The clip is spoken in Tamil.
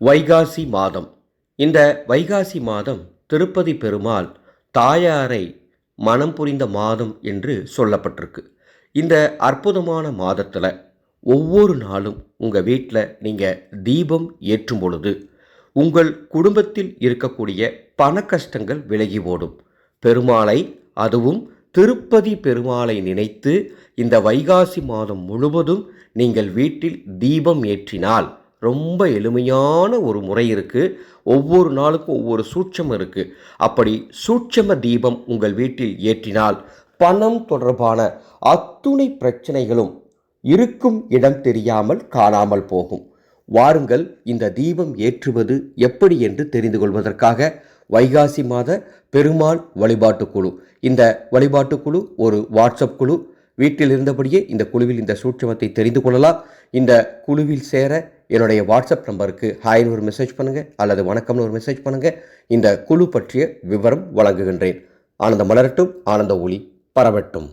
வைகாசி மாதம். இந்த வைகாசி மாதம் திருப்பதி பெருமாள் தாயாரை மனம் புரிந்த மாதம் என்று சொல்லப்பட்டிருக்கு. இந்த அற்புதமான மாதத்தில் ஒவ்வொரு நாளும் உங்கள் வீட்டில் நீங்கள் தீபம் ஏற்றும் பொழுது உங்கள் குடும்பத்தில் இருக்கக்கூடிய பண கஷ்டங்கள் விலகி ஓடும். பெருமாளை, அதுவும் திருப்பதி பெருமாளை நினைத்து இந்த வைகாசி மாதம் முழுவதும் நீங்கள் வீட்டில் தீபம் ஏற்றினால் ரொம்ப எளிமையான ஒரு முறை இருக்குது. ஒவ்வொரு நாளுக்கும் ஒவ்வொரு சூட்சமம் இருக்குது. அப்படி சூட்சம தீபம் உங்கள் வீட்டில் ஏற்றினால் பணம் தொடர்பான அத்துணை பிரச்சனைகளும் இருக்கும் இடம் தெரியாமல் காணாமல் போகும். வாருங்கள், இந்த தீபம் ஏற்றுவது எப்படி என்று தெரிந்து கொள்வதற்காக வைகாசி மாத பெருமாள் வழிபாட்டு குழு. இந்த வழிபாட்டு குழு ஒரு வாட்ஸ்அப் குழு. வீட்டில் இருந்தபடியே இந்த குழுவில் இந்த சூட்சமத்தை தெரிந்து கொள்ளலாம். இந்த குழுவில் சேர என்னுடைய வாட்ஸ்அப் நம்பருக்கு ஹாய்னு ஒரு மெசேஜ் பண்ணுங்கள் அல்லது வணக்கம்னு ஒரு மெசேஜ் பண்ணுங்கள். இந்த குழு பற்றிய விவரம் வழங்குகின்றேன். ஆனந்தம் மலரட்டும், ஆனந்த ஒளி பரவட்டும்.